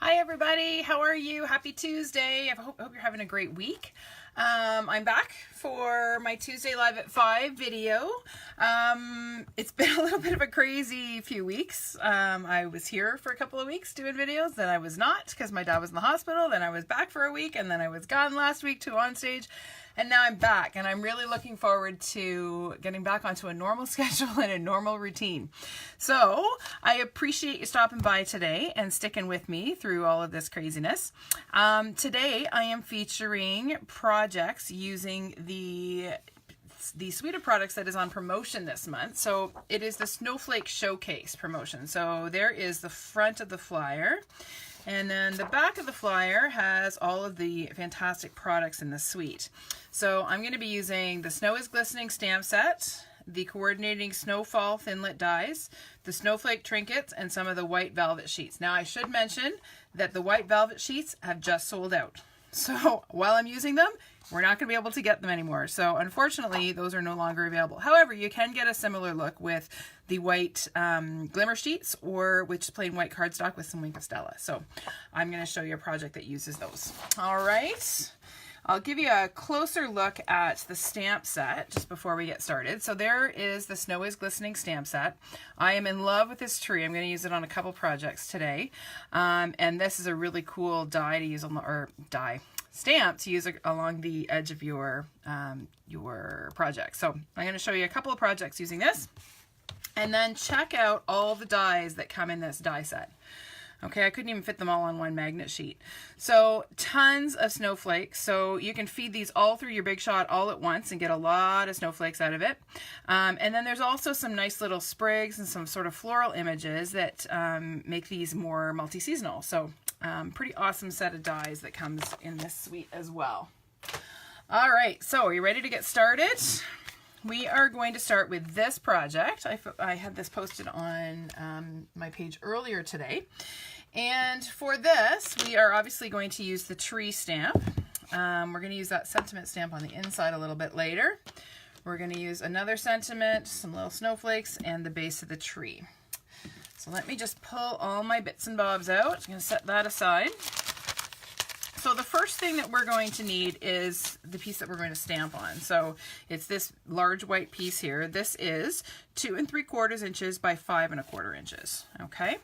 Hi everybody, how are you? Happy Tuesday. I hope you're having a great week. I'm back for my Tuesday Live at 5 video. It's been a little bit of a crazy few weeks. I was here for a couple of weeks doing videos, then I was not because my dad was in the hospital, then I was back for a week, and then I was gone last week to on stage. And now I'm back, and I'm really looking forward to getting back onto a normal schedule and a normal routine. So I appreciate you stopping by today and sticking with me through all of this craziness. Today I am featuring projects using the suite of products that is on promotion this month. So it is the Snowflake Showcase promotion. So there is the front of the flyer. And then the back of the flyer has all of the fantastic products in the suite. So I'm going to be using the Snow is Glistening stamp set, the coordinating Snowfall Thinlit dies, the Snowflake trinkets, and some of the white velvet sheets. Now I should mention that the white velvet sheets have just sold out. So while I'm using them, we're not going to be able to get them anymore. So unfortunately, those are no longer available. However, you can get a similar look with the white glimmer sheets or with just plain white cardstock with some Wink of Stella. So I'm going to show you a project that uses those. All right. I'll give you a closer look at the stamp set just before we get started. So there is the Snow is Glistening stamp set. I am in love with this tree. I'm going to use it on a couple projects today. And this is a really cool die to use on, or stamp to use along the edge of your project. So I'm going to show you a couple of projects using this, and then check out all the dies that come in this die set. Okay, I couldn't even fit them all on one magnet sheet. So tons of snowflakes. So you can feed these all through your Big Shot all at once and get a lot of snowflakes out of it. And then there's also some nice little sprigs and some sort of floral images that make these more multi-seasonal. So pretty awesome set of dies that comes in this suite as well. All right, so are you ready to get started? We are going to start with this project. I had this posted on my page earlier today. And for this, we are obviously going to use the tree stamp. We're going to use that sentiment stamp on the inside a little bit later. We're going to use another sentiment, some little snowflakes, and the base of the tree. So let me just pull all my bits and bobs out. I'm going to set that aside. So the first thing that we're going to need is the piece that we're going to stamp on. So it's this large white piece here. This is 2 3/4 inches by 5 1/4 inches. Okay.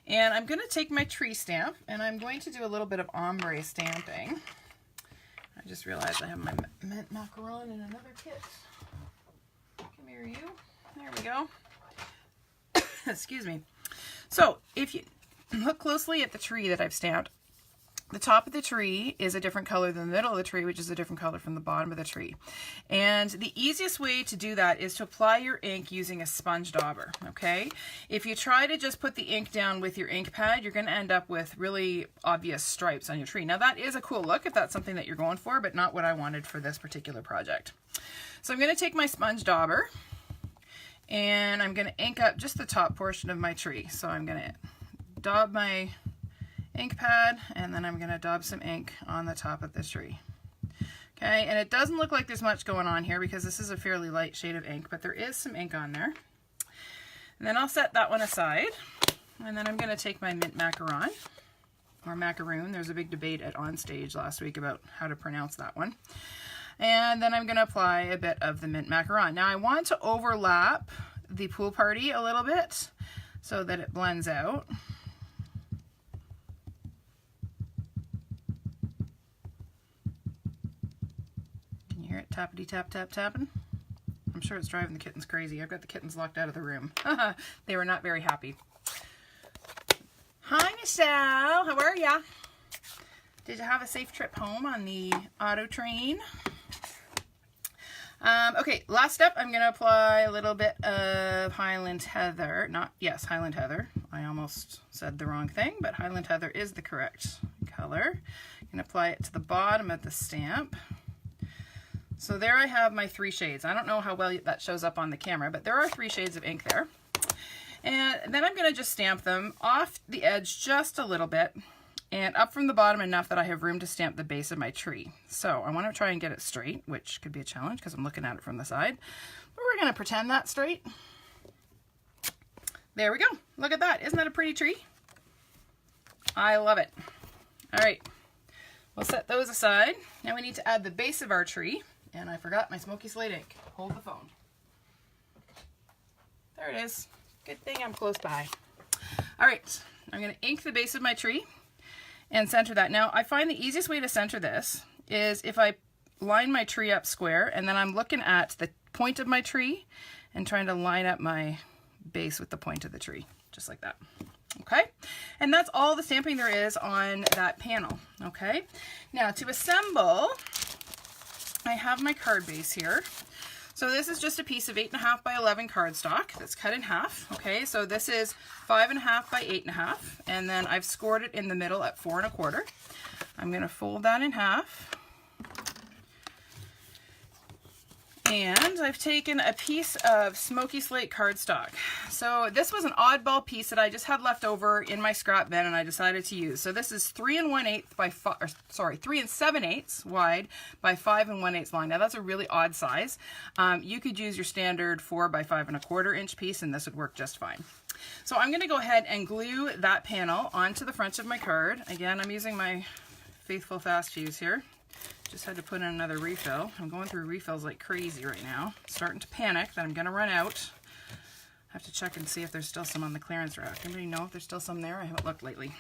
And I'm going to take my tree stamp and I'm going to do a little bit of ombre stamping. I just realized I have my mint macaron in another kit. Come here, you. There we go. Excuse me. So if you look closely at the tree that I've stamped, the top of the tree is a different color than the middle of the tree, which is a different color from the bottom of the tree. And the easiest way to do that is to apply your ink using a sponge dauber, okay? If you try to just put the ink down with your ink pad, you're going to end up with really obvious stripes on your tree. Now that is a cool look if that's something that you're going for, but not what I wanted for this particular project. So I'm going to take my sponge dauber and I'm going to ink up just the top portion of my tree. So I'm going to daub my ink pad, and then I'm going to daub some ink on the top of this tree. Okay, and it doesn't look like there's much going on here because this is a fairly light shade of ink, but there is some ink on there. And then I'll set that one aside, and then I'm going to take my mint macaron, or macaroon. There's a big debate at Onstage last week about how to pronounce that one. And then I'm going to apply a bit of the mint macaron. Now I want to overlap the pool party a little bit so that it blends out. Hear it tappity tap tap tapping? I'm sure it's driving the kittens crazy. I've got the kittens locked out of the room. They were not very happy. Hi Michelle, how are ya? Did you have a safe trip home on the auto train? Okay, last step, I'm going to apply a little bit of Highland Heather. Highland Heather. I almost said the wrong thing, but Highland Heather is the correct color. I'm going to apply it to the bottom of the stamp. So there I have my 3 shades. I don't know how well that shows up on the camera, but there are 3 shades of ink there. And then I'm going to just stamp them off the edge just a little bit and up from the bottom enough that I have room to stamp the base of my tree. So I want to try and get it straight, which could be a challenge because I'm looking at it from the side. But we're going to pretend that's straight. There we go. Look at that. Isn't that a pretty tree? I love it. All right, we'll set those aside. Now we need to add the base of our tree, and I forgot my smoky slate ink. Hold the phone. There it is. Good thing I'm close by. All right, I'm going to ink the base of my tree and center that. Now, I find the easiest way to center this is if I line my tree up square, and then I'm looking at the point of my tree and trying to line up my base with the point of the tree, just like that. Okay, and that's all the stamping there is on that panel. Okay, now to assemble, I have my card base here. So this is just a piece of 8.5 by 11 cardstock that's cut in half. Okay, so this is 5.5 by 8.5, and then I've scored it in the middle at 4 1/4. I'm going to fold that in half. And I've taken a piece of smoky slate cardstock. So this was an oddball piece that I just had left over in my scrap bin and I decided to use. So this is 3 1/8 by 3 7/8 wide by 5 1/8 long. Now that's a really odd size. You could use your standard 4 by 5 1/4 inch piece and this would work just fine. So I'm going to go ahead and glue that panel onto the front of my card. Again, I'm using my faithful fast fuse here. Just had to put in another refill. I'm going through refills like crazy right now. Starting to panic that I'm going to run out. I have to check and see if there's still some on the clearance rack. Anybody know if there's still some there? I haven't looked lately.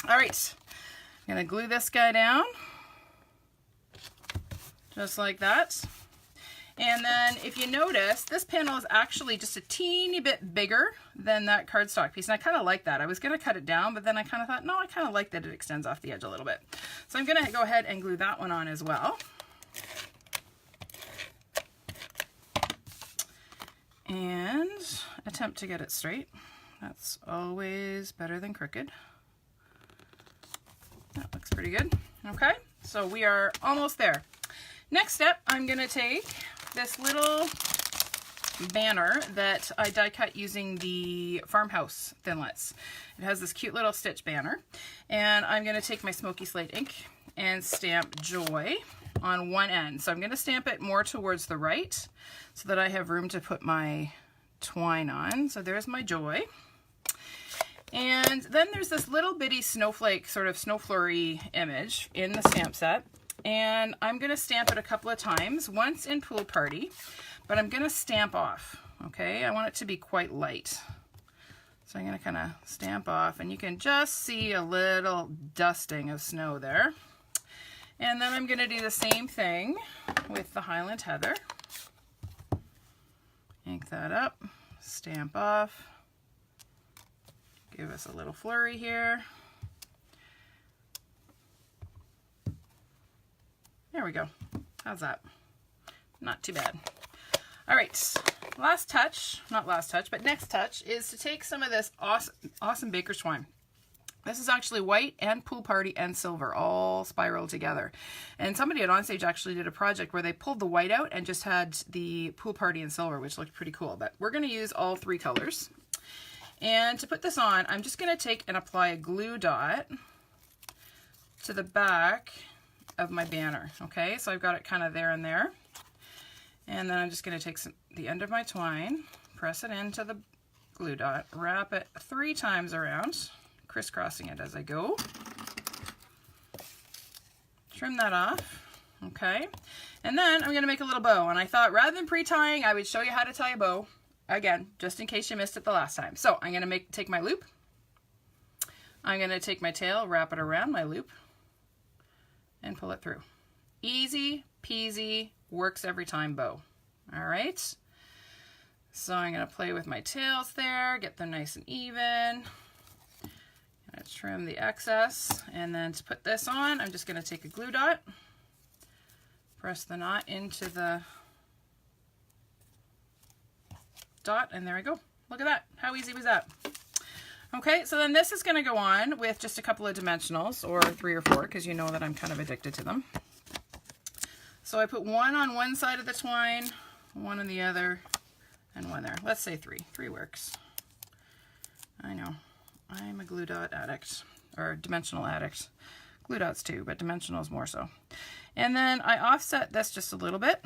All right, I'm going to glue this guy down. Just like that. And then if you notice, this panel is actually just a teeny bit bigger than that cardstock piece. And I kind of like that. I was going to cut it down, but then I kind of thought, no, I kind of like that it extends off the edge a little bit. So I'm going to go ahead and glue that one on as well. And attempt to get it straight. That's always better than crooked. That looks pretty good. Okay, so we are almost there. Next step, I'm going to take this little banner that I die cut using the Farmhouse Thinlits. It has this cute little stitch banner, and I'm going to take my smoky slate ink and stamp Joy on one end. So I'm going to stamp it more towards the right so that I have room to put my twine on. So there's my Joy. And then there's this little bitty snowflake, sort of snow flurry image in the stamp set. And I'm going to stamp it a couple of times, once in Pool Party, but I'm going to stamp off, okay? I want it to be quite light. So I'm going to kind of stamp off, and you can just see a little dusting of snow there. And then I'm going to do the same thing with the Highland Heather. Ink that up, stamp off, give us a little flurry here. There we go. How's that? Not too bad. All right, last touch, not last touch, but next touch is to take some of this awesome baker's twine. This is actually white and Pool Party and silver all spiraled together. And somebody at Onstage actually did a project where they pulled the white out and just had the Pool Party and silver, which looked pretty cool. But we're going to use all three colors. And to put this on, I'm just going to take and apply a glue dot to the back of my banner. Okay, so I've got it kind of there and there. And then I'm just going to take the end of my twine, press it into the glue dot, wrap it 3 times around, crisscrossing it as I go. Trim that off. Okay, and then I'm going to make a little bow. And I thought rather than pre-tying, I would show you how to tie a bow again, just in case you missed it the last time. So I'm going to take my loop. I'm going to take my tail, wrap it around my loop, and pull it through. Easy peasy, works every time bow. All right. So I'm going to play with my tails there, get them nice and even. I'm going to trim the excess, and then to put this on, I'm just going to take a glue dot, press the knot into the dot, and there we go. Look at that. How easy was that? Okay, so then this is going to go on with just a couple of dimensionals, or 3 or 4, because you know that I'm kind of addicted to them. So I put 1 on one side of the twine, 1 on the other, and 1 there. Let's say 3. 3 works. I know. I'm a glue dot addict, or dimensional addict. Glue dots too, but dimensionals more so. And then I offset this just a little bit.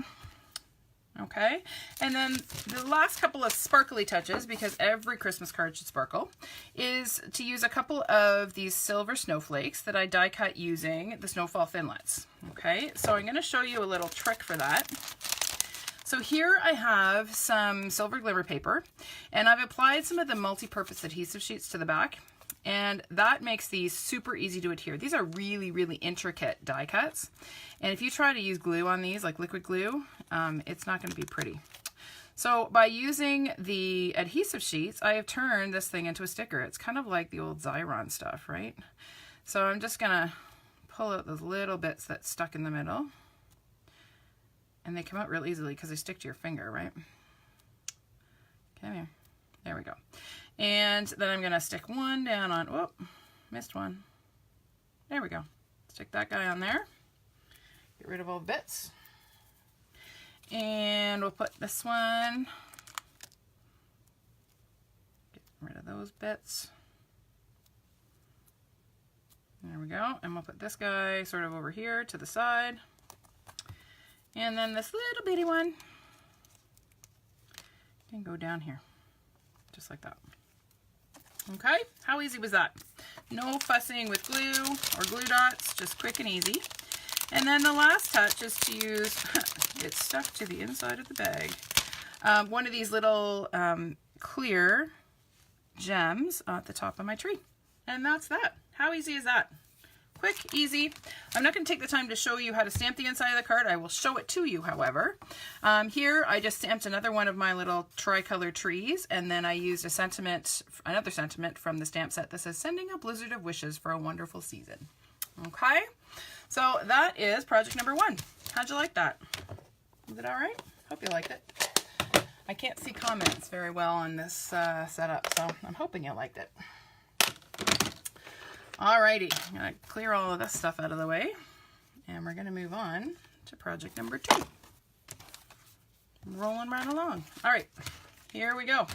Okay, and then the last couple of sparkly touches, because every Christmas card should sparkle, is to use a couple of these silver snowflakes that I die cut using the Snowfall Thinlits. Okay, so I'm going to show you a little trick for that. So here I have some silver glimmer paper, and I've applied some of the multi-purpose adhesive sheets to the back, and that makes these super easy to adhere. These are really, really intricate die cuts, and if you try to use glue on these, like liquid glue, it's not going to be pretty. So by using the adhesive sheets, I have turned this thing into a sticker. It's kind of like the old Xyron stuff, right? So I'm just going to pull out those little bits that stuck in the middle. And they come out real easily because they stick to your finger, right? Come here. There we go. And then I'm going to stick one down on, whoop, missed one. There we go. Stick that guy on there. Get rid of all the bits. And we'll put this one. Get rid of those bits. There we go. And we'll put this guy sort of over here to the side. And then this little bitty one can go down here, just like that. Okay, how easy was that? No fussing with glue or glue dots, just quick and easy. And then the last touch is to use, it's stuck to the inside of the bag, one of these little clear gems at the top of my tree. And that's that. How easy is that? Quick, easy. I'm not going to take the time to show you how to stamp the inside of the card. I will show it to you, however. Here I just stamped another one of my little tricolor trees, and then I used a sentiment, another sentiment from the stamp set that says, "Sending a blizzard of wishes for a wonderful season." Okay, so that is project number 1. How'd you like that? Was it all right? Hope you liked it. I can't see comments very well on this setup, so I'm hoping you liked it. Alrighty, I'm going to clear all of this stuff out of the way, and we're going to move on to project number 2. Rolling right along. Alright, here we go.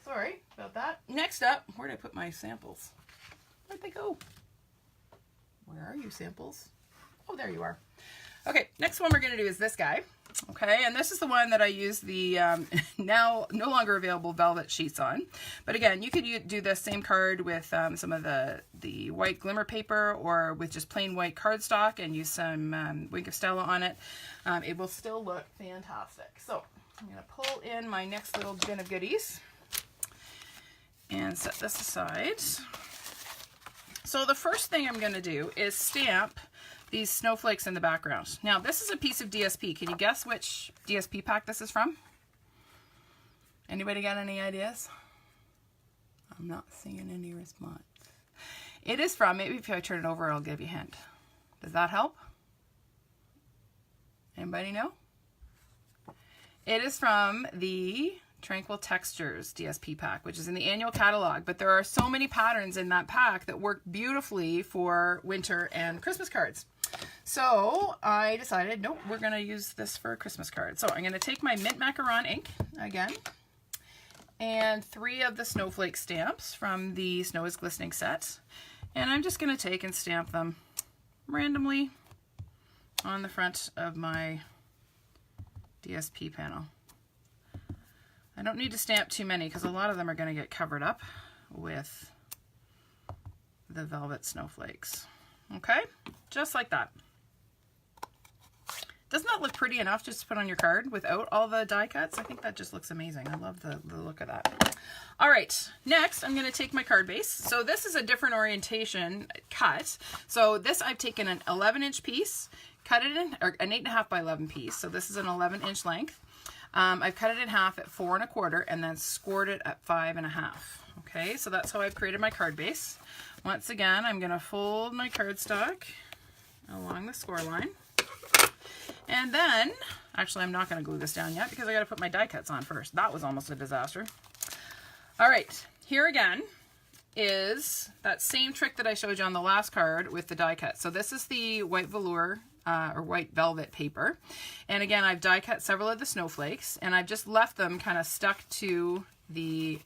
Sorry about that. Next up, where did I put my samples? Where'd they go? Where are you, samples? Oh, there you are. Okay, next one we're going to do is this guy. Okay, and this is the one that I use the now no longer available velvet sheets on. But again, you could do the same card with some of the white glimmer paper, or with just plain white cardstock and use some Wink of Stella on it. It will still look fantastic. So I'm going to pull in my next little bin of goodies and set this aside. So the first thing I'm going to do is stamp these snowflakes in the background. Now this is a piece of DSP. Can you guess which DSP pack this is from? Anybody got any ideas? I'm not seeing any response. It is from, maybe if I turn it over I'll give you a hint. Does that help? Anybody know? It is from the Tranquil Textures DSP pack, which is in the annual catalog, but there are so many patterns in that pack that work beautifully for winter and Christmas cards. So I decided, nope, we're going to use this for a Christmas card. So I'm going to take my Mint Macaron ink again, and 3 of the snowflake stamps from the Snow is Glistening set, and I'm just going to take and stamp them randomly on the front of my DSP panel. I don't need to stamp too many because a lot of them are going to get covered up with the velvet snowflakes. Okay, just like that. Doesn't that look pretty enough just to put on your card without all the die cuts? I think that just looks amazing. I love the look of that. All right, next I'm going to take my card base. So this is a different orientation cut. So this I've taken an 11-inch piece, cut it in, or an 8.5 by 11 piece. So this is an 11-inch length. I've cut it in half at 4 1/4 and then scored it at 5 1/2. Okay, so that's how I've created my card base. Once again, I'm going to fold my cardstock along the score line. And then, actually I'm not going to glue this down yet because I got to put my die cuts on first. That was almost a disaster. All right, here again is that same trick that I showed you on the last card with the die cut. So this is the white velour or white velvet paper. And again, I've die cut several of the snowflakes and I've just left them kind of stuck to the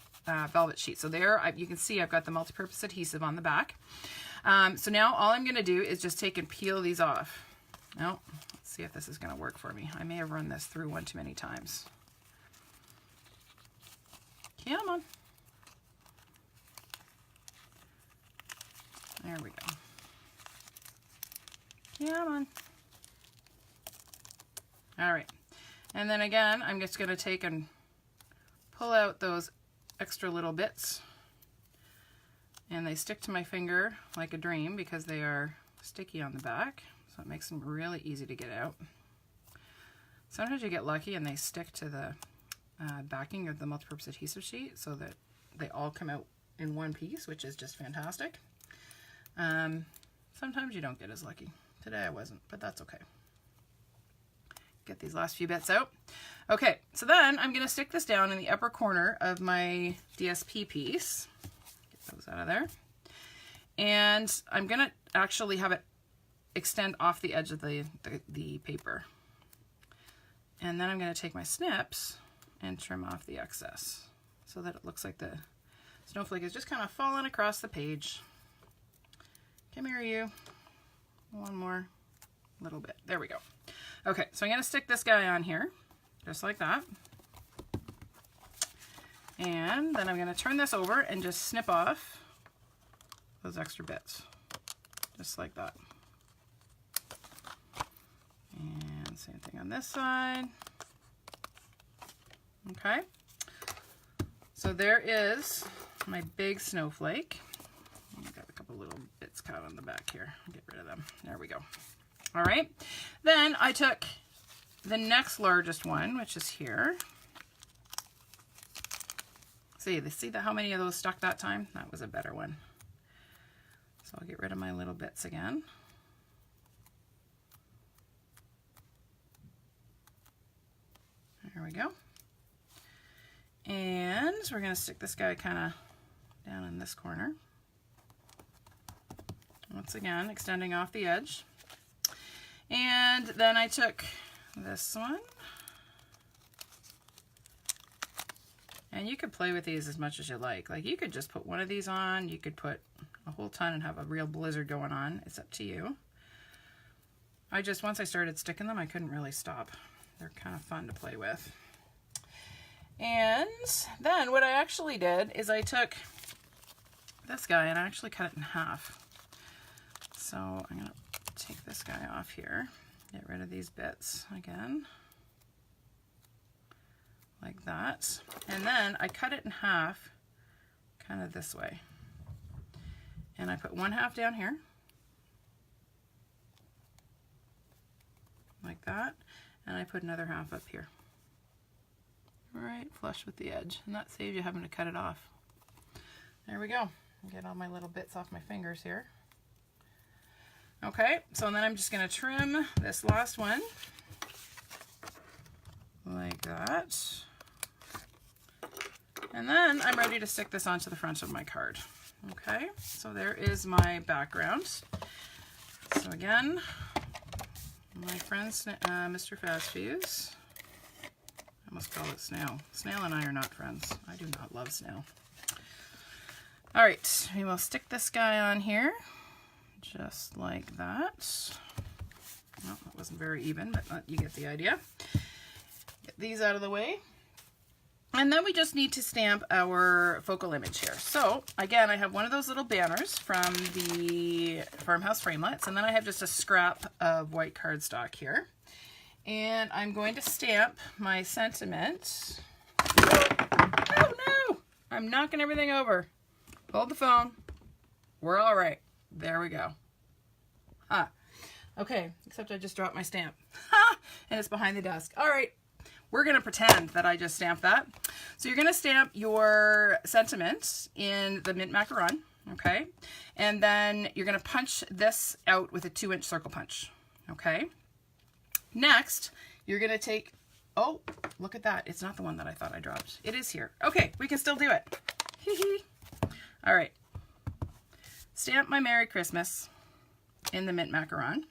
velvet sheet. So there you can see I've got the multi-purpose adhesive on the back. So now all I'm going to do is just take and peel these off. No, let's see if this is going to work for me. I may have run this through one too many times. Come on. There we go. Come on. All right. And then again, I'm just going to take and pull out those extra little bits. And they stick to my finger like a dream because they are sticky on the back. So it makes them really easy to get out. Sometimes you get lucky and they stick to the backing of the multipurpose adhesive sheet so that they all come out in one piece, which is just fantastic. Sometimes you don't get as lucky. Today I wasn't, but that's okay. Get these last few bits out. Okay, so then I'm going to stick this down in the upper corner of my DSP piece. Get those out of there. And I'm going to actually have it extend off the edge of the paper. And then I'm going to take my snips and trim off the excess so that it looks like the snowflake is just kind of falling across the page. Come here, you. One more little bit. There we go. Okay, so I'm going to stick this guy on here, just like that. And then I'm going to turn this over and just snip off those extra bits, just like that. And same thing on this side. Okay, so there is my big snowflake. I've got a couple little bits caught on the back here. I'll get rid of them. There we go. All right, then I took the next largest one, which is here. See how many of those stuck that time? That was a better one. So I'll get rid of my little bits again. There we go. And we're going to stick this guy kind of down in this corner. Once again, extending off the edge. And then I took this one. And you could play with these as much as you like. Like you could just put one of these on. You could put a whole ton and have a real blizzard going on. It's up to you. Once I started sticking them, I couldn't really stop. They're kind of fun to play with. And then what I actually did is I took this guy and I actually cut it in half. So I'm going to take this guy off here, get rid of these bits again, like that. And then I cut it in half, kind of this way. And I put one half down here, like that. And I put another half up here. Right flush with the edge, and that saves you having to cut it off. There we go. Get all my little bits off my fingers here. Okay, so then I'm just going to trim this last one like that. And then I'm ready to stick this onto the front of my card. Okay, so there is my background. So again, my friend Mr. Fast Fuse. I must call it Snail. Snail and I are not friends. I do not love Snail. All right, we will stick this guy on here, just like that. Well, that wasn't very even, but you get the idea. Get these out of the way. And then we just need to stamp our focal image here. So again, I have one of those little banners from the Farmhouse Framelits, and then I have just a scrap of white cardstock here. And I'm going to stamp my sentiment. Oh no! I'm knocking everything over. Hold the phone. We're all right. There we go. Okay, except I just dropped my stamp. And it's behind the desk. All right, we're going to pretend that I just stamped that. So you're going to stamp your sentiment in the mint macaron, okay? And then you're going to punch this out with a 2-inch circle punch, okay? Next, you're going to take, oh, look at that. It's not the one that I thought I dropped. It is here. Okay, we can still do it. Hee hee. All right. Stamp my Merry Christmas in the mint macaron.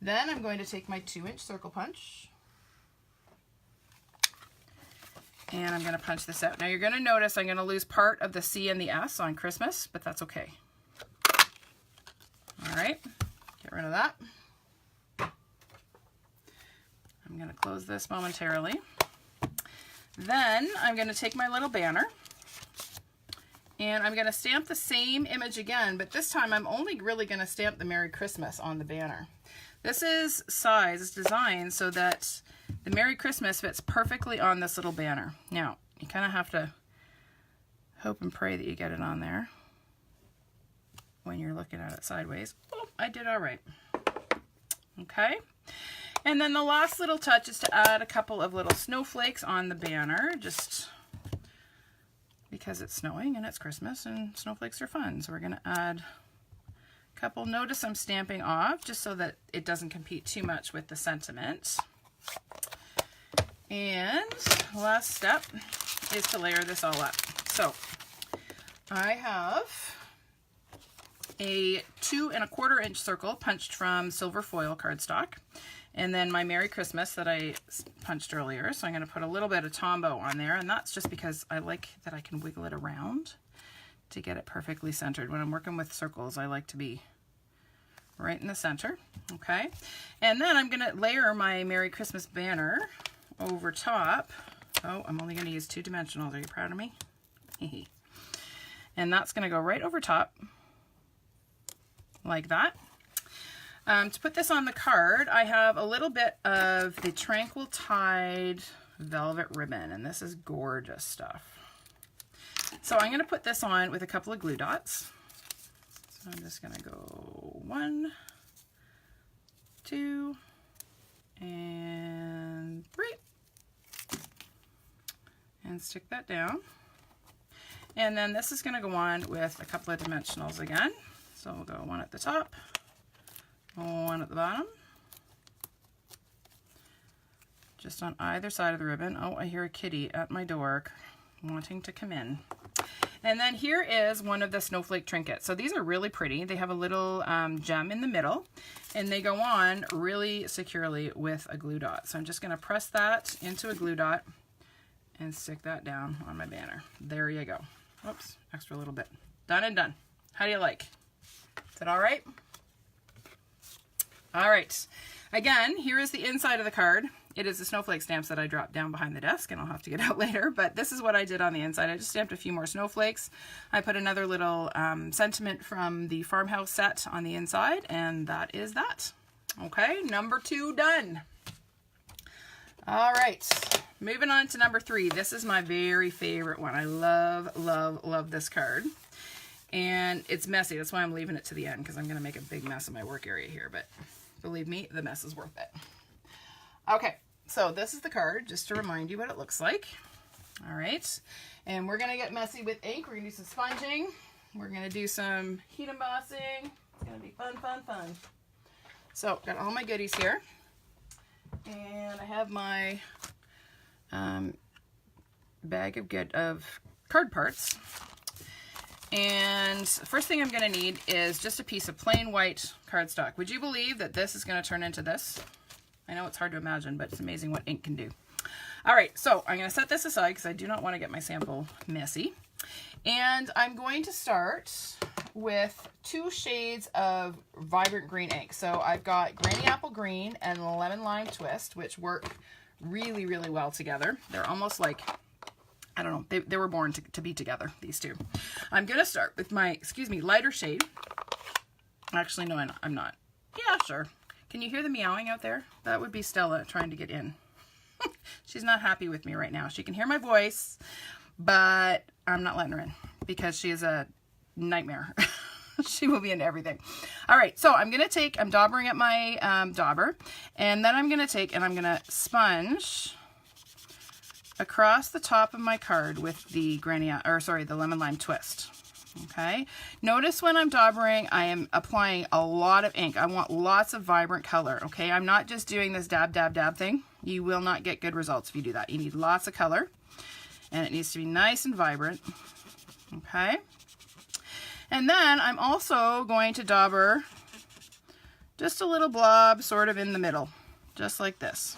Then I'm going to take my 2-inch circle punch. And I'm going to punch this out. Now you're going to notice I'm going to lose part of the C and the S on Christmas, but that's okay. All right, get rid of that. I'm going to close this momentarily. Then I'm going to take my little banner and I'm going to stamp the same image again, but this time I'm only really going to stamp the Merry Christmas on the banner. This is size, it's designed so that the Merry Christmas fits perfectly on this little banner. Now, you kind of have to hope and pray that you get it on there when you're looking at it sideways. Oh, I did all right. Okay. And then the last little touch is to add a couple of little snowflakes on the banner, just because it's snowing and it's Christmas and snowflakes are fun. So we're going to add a couple. Notice I'm stamping off just so that it doesn't compete too much with the sentiment. And last step is to layer this all up. So I have a 2 1/4 inch circle punched from silver foil cardstock. And then my Merry Christmas that I punched earlier. So I'm going to put a little bit of Tombow on there. And that's just because I like that I can wiggle it around to get it perfectly centered. When I'm working with circles, I like to be right in the center. Okay. And then I'm going to layer my Merry Christmas banner over top. Oh, I'm only going to use 2 dimensionals. Are you proud of me? And that's going to go right over top like that. To put this on the card, I have a little bit of the Tranquil Tide velvet ribbon, and this is gorgeous stuff. So I'm going to put this on with a couple of glue dots. So I'm just going to go 1, 2, and 3. And stick that down. And then this is going to go on with a couple of dimensionals again. So we'll go 1 at the top, 1 at the bottom, just on either side of the ribbon. Oh, I hear a kitty at my door wanting to come in. And then here is one of the snowflake trinkets. So these are really pretty. They have a little gem in the middle, and they go on really securely with a glue dot. So I'm just going to press that into a glue dot and stick that down on my banner. There you go. Oops, extra little bit. Done and done. How do you like? Is that all right? All right. Again, here is the inside of the card. It is the snowflake stamps that I dropped down behind the desk, and I'll have to get out later, but this is what I did on the inside. I just stamped a few more snowflakes. I put another little sentiment from the farmhouse set on the inside, and that is that. Okay, number 2 done. All right, moving on to number 3. This is my very favorite one. I love, love, love this card. And it's messy. That's why I'm leaving it to the end, because I'm going to make a big mess of my work area here. But believe me, the mess is worth it. Okay, so this is the card, just to remind you what it looks like. All right, and we're going to get messy with ink. We're going to do some sponging. We're going to do some heat embossing. It's going to be fun, fun, fun. So, got all my goodies here. And I have my bag of card parts. And the first thing I'm going to need is just a piece of plain white cardstock. Would you believe that this is going to turn into this? I know it's hard to imagine, but it's amazing what ink can do. All right, so I'm going to set this aside because I do not want to get my sample messy. And I'm going to start with 2 shades of vibrant green ink. So I've got Granny Apple Green and Lemon Lime Twist, which work really, really well together. They're almost like, I don't know, they were born to be together, these two. I'm going to start with my, lighter shade. Actually, no, I'm not. Yeah, sure. Can you hear the meowing out there? That would be Stella trying to get in. She's not happy with me right now. She can hear my voice, but I'm not letting her in because she is a nightmare. She will be into everything. All right, so I'm daubering at my dauber, and then I'm going to sponge across the top of my card with the the Lemon Lime Twist. Okay, notice when I'm daubering, I am applying a lot of ink. I want lots of vibrant color. Okay, I'm not just doing this dab, dab, dab thing. You will not get good results if you do that. You need lots of color, and it needs to be nice and vibrant. Okay, and then I'm also going to dauber just a little blob sort of in the middle, just like this.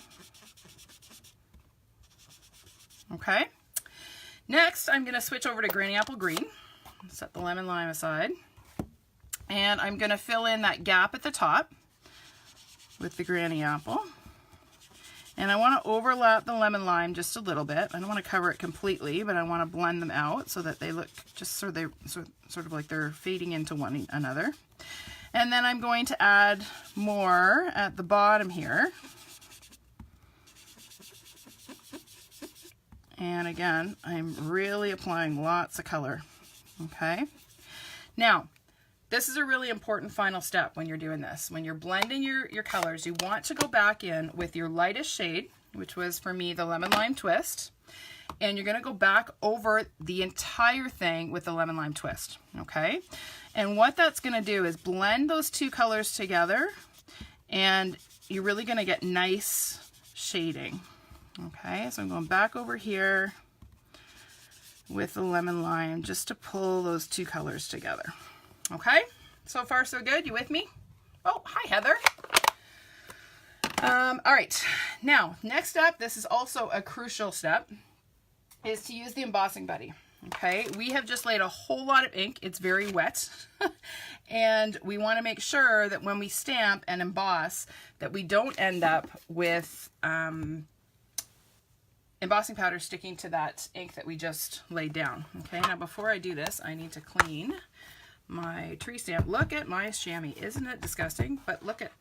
Okay, next I'm going to switch over to Granny Apple Green. Set the lemon lime aside, and I'm going to fill in that gap at the top with the Granny Apple, And I want to overlap the lemon lime just a little bit. I don't want to cover it completely, but I want to blend them out so that they look just sort of like they're fading into one another. And then I'm going to add more at the bottom here. And again, I'm really applying lots of color. Okay. Now, this is a really important final step when you're doing this. When you're blending your colors, you want to go back in with your lightest shade, which was for me the Lemon Lime Twist. And you're going to go back over the entire thing with the Lemon Lime Twist. Okay? And what that's going to do is blend those two colors together, and you're really going to get nice shading. Okay? So I'm going back over here with the Lemon Lime just to pull those two colors together. Okay, so far so good. You with me? Oh, hi Heather. All right, now next up, this is also a crucial step, is to use the embossing buddy. Okay, we have just laid a whole lot of ink. It's very wet. And we want to make sure that when we stamp and emboss that we don't end up with embossing powder sticking to that ink that we just laid down. Okay, now before I do this, I need to clean my tree stamp. Look at my chamois. Isn't it disgusting? But look at,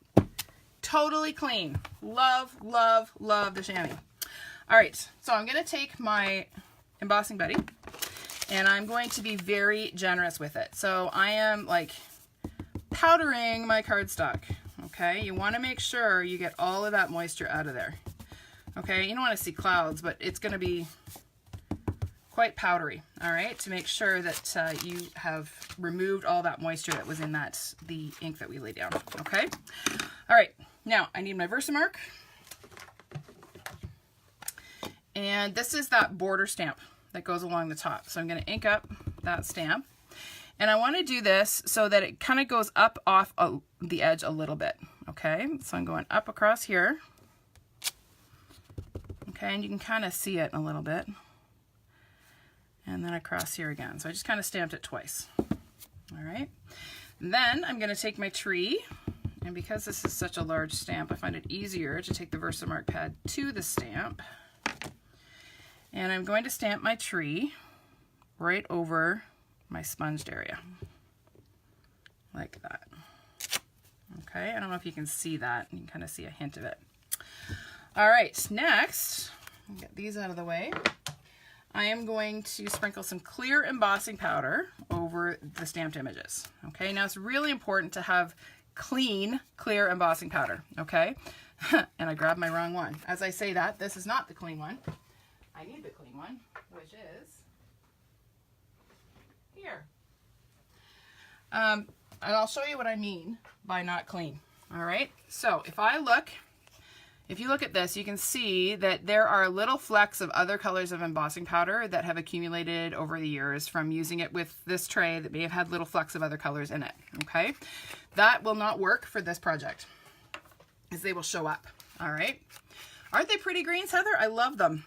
totally clean. Love, love, love the chamois. All right, so I'm going to take my embossing buddy and I'm going to be very generous with it. So I am like powdering my cardstock. Okay, you want to make sure you get all of that moisture out of there. Okay, you don't want to see clouds, but it's going to be quite powdery, all right, to make sure that you have removed all that moisture that was in the ink that we laid down. Okay, all right, now I need my Versamark, and this is that border stamp that goes along the top. So I'm going to ink up that stamp, and I want to do this so that it kind of goes up off the edge a little bit. Okay, so I'm going up across here. Okay, and you can kind of see it a little bit. And then across here again. So I just kind of stamped it twice. All right. And then I'm going to take my tree, and because this is such a large stamp, I find it easier to take the Versamark pad to the stamp. And I'm going to stamp my tree right over my sponged area. Like that. Okay, I don't know if you can see that. You can kind of see a hint of it. All right, next, get these out of the way. I am going to sprinkle some clear embossing powder over the stamped images. Okay, now it's really important to have clean, clear embossing powder. Okay, and I grabbed my wrong one. As I say that, this is not the clean one. I need the clean one, which is here. And I'll show you what I mean by not clean. All right, so if you look at this, you can see that there are little flecks of other colors of embossing powder that have accumulated over the years from using it with this tray that may have had little flecks of other colors in it, okay? That will not work for this project, as they will show up, all right? Aren't they pretty greens, Heather? I love them.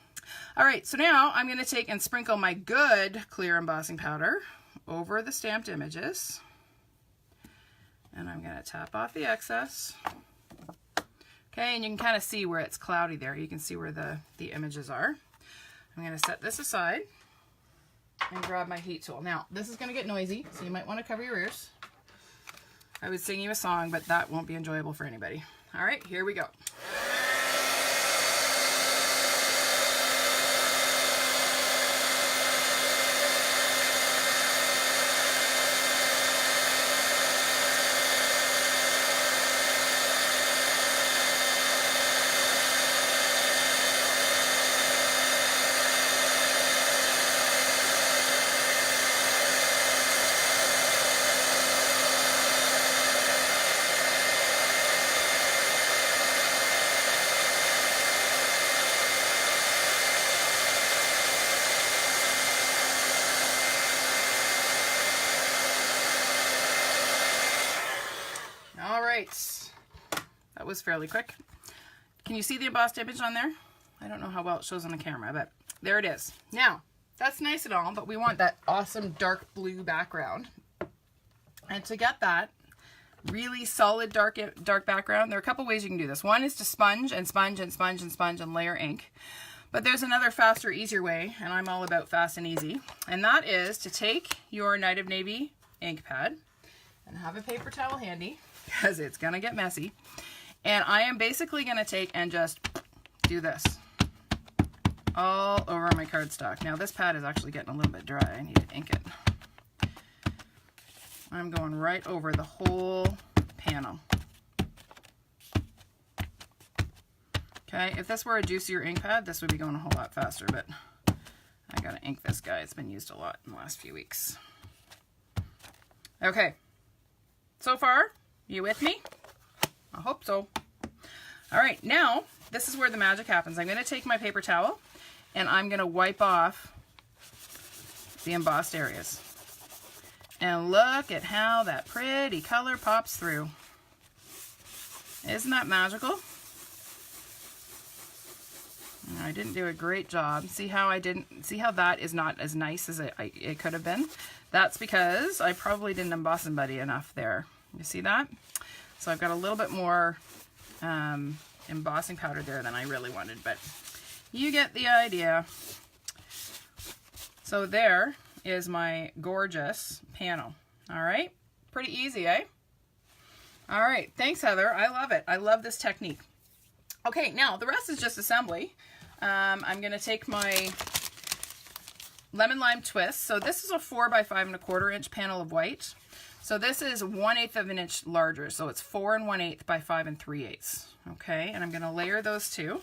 All right, so now I'm going to take and sprinkle my good clear embossing powder over the stamped images. And I'm going to tap off the excess. Okay, and you can kind of see where it's cloudy there. You can see where the images are. I'm going to set this aside and grab my heat tool. Now, this is going to get noisy, so you might want to cover your ears. I would sing you a song, but that won't be enjoyable for anybody. All right, here we go. That was fairly quick. Can you see the embossed image on there? I don't know how well it shows on the camera, but there it is. Now, that's nice and all, but we want that awesome dark blue background. And to get that, really solid dark background, there are a couple ways you can do this. One is to sponge and sponge and sponge and sponge and layer ink. But there's another faster, easier way, and I'm all about fast and easy. And that is to take your Night of Navy ink pad and have a paper towel handy, because it's gonna get messy. And I am basically gonna take and just do this all over my cardstock. Now this pad is actually getting a little bit dry. I need to ink it. I'm going right over the whole panel. Okay, if this were a juicier ink pad, this would be going a whole lot faster, but I gotta ink this guy. It's been used a lot in the last few weeks. Okay, so far, you with me? I hope so. All right, now, this is where the magic happens. I'm gonna take my paper towel and I'm gonna wipe off the embossed areas. And look at how that pretty color pops through. Isn't that magical? I didn't do a great job. See how that is not as nice as it could have been? That's because I probably didn't emboss somebody enough there. You see that? So I've got a little bit more embossing powder there than I really wanted, but you get the idea. So there is my gorgeous panel. All right, pretty easy, eh? All right, thanks, Heather. I love it. I love this technique. Okay, now the rest is just assembly. I'm going to take my lemon lime twist. So this is a 4 by 5¼ inch panel of white. So this is 1/8 of an inch larger. So it's 4 1/8 by 5 3/8. Okay, and I'm going to layer those two.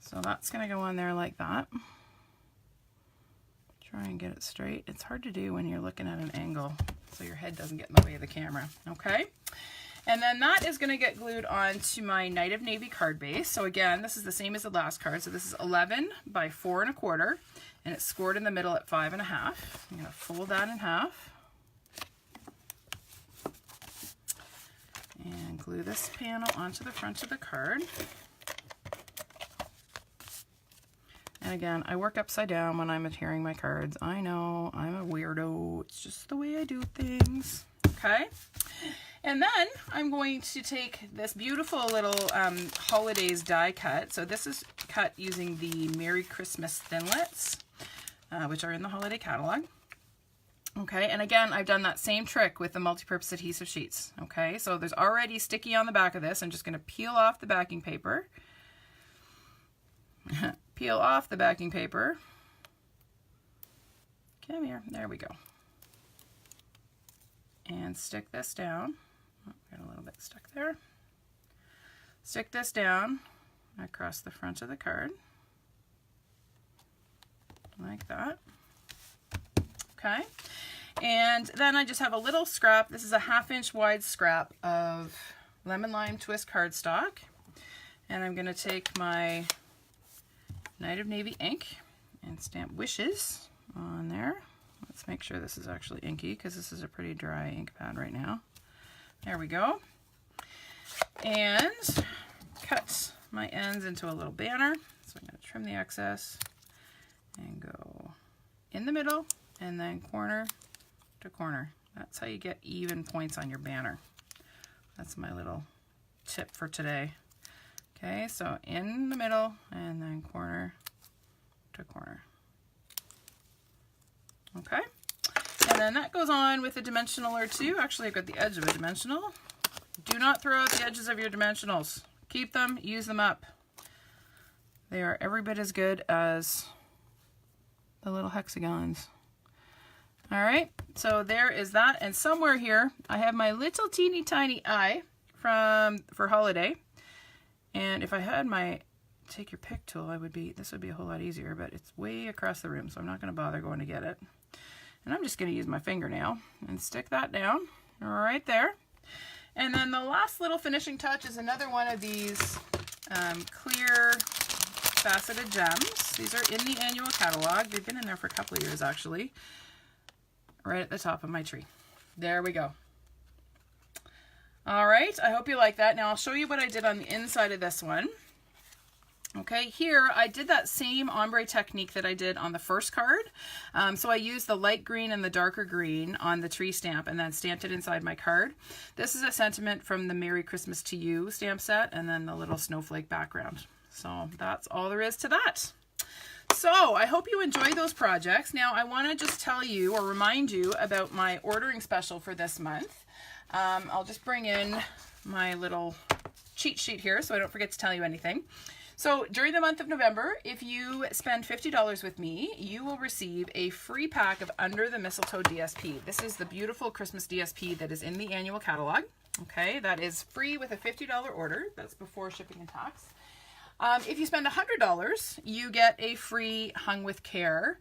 So that's going to go on there like that. Try and get it straight. It's hard to do when you're looking at an angle, so your head doesn't get in the way of the camera. Okay, and then that is going to get glued onto my Night of Navy card base. So again, this is the same as the last card. So this is 11 by 4 1/4, and it's scored in the middle at 5 1/2. I'm going to fold that in half and glue this panel onto the front of the card. And again, I work upside down when I'm adhering my cards. I know, I'm a weirdo. It's just the way I do things. Okay? And then I'm going to take this beautiful little holidays die cut. So this is cut using the Merry Christmas Thinlits, which are in the holiday catalog. Okay, and again, I've done that same trick with the multi-purpose adhesive sheets. Okay, so there's already sticky on the back of this. I'm just going to peel off the backing paper. Peel off the backing paper. Come here. There we go. And stick this down. Oh, got a little bit stuck there. Stick this down across the front of the card. Like that. Okay. And then I just have a little scrap. This is a 1/2 inch wide scrap of lemon lime twist cardstock. And I'm going to take my Night of Navy ink and stamp wishes on there. Let's make sure this is actually inky, because this is a pretty dry ink pad right now. There we go. And cut my ends into a little banner. So I'm going to trim the excess and go in the middle and then corner to corner. That's how you get even points on your banner. That's my little tip for today. Okay, so in the middle and then corner to corner. Okay, and then that goes on with a dimensional or two. Actually, I've got the edge of a dimensional. Do not throw out the edges of your dimensionals. Keep them, use them up. They are every bit as good as the little hexagons. All right, so there is that. And somewhere here, I have my little teeny tiny eye for holiday. And if I had my take your pick tool, this would be a whole lot easier, but it's way across the room, so I'm not going to bother going to get it. And I'm just going to use my fingernail and stick that down right there. And then the last little finishing touch is another one of these clear faceted gems. These are in the annual catalog. They've been in there for a couple of years, actually. Right at the top of my tree. There we go. All right, I hope you like that. Now I'll show you what I did on the inside of this one. Okay, here I did that same ombre technique that I did on the first card. So I used the light green and the darker green on the tree stamp and then stamped it inside my card. This is a sentiment from the Merry Christmas to You stamp set, and then the little snowflake background. So that's all there is to that. So I hope you enjoy those projects. Now I want to just tell you or remind you about my ordering special for this month. I'll just bring in my little cheat sheet here so I don't forget to tell you anything. So during the month of November, if you spend $50 with me, you will receive a free pack of Under the Mistletoe DSP. This is the beautiful Christmas DSP that is in the annual catalog. Okay, that is free with a $50 order. That's before shipping and tax. If you spend $100, you get a free Hung with Care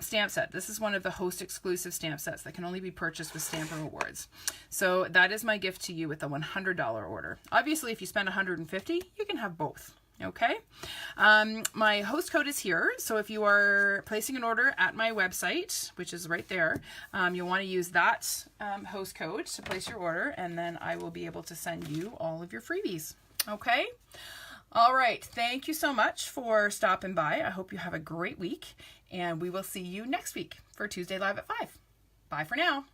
stamp set. This is one of the host exclusive stamp sets that can only be purchased with Stampin' Rewards. So that is my gift to you with a $100 order. Obviously, if you spend $150, you can have both. Okay, my host code is here, so if you are placing an order at my website, which is right there, you'll want to use that host code to place your order, and then I will be able to send you all of your freebies. Okay, all right, thank you so much for stopping by. I hope you have a great week, and we will see you next week for Tuesday Live at 5. Bye for now.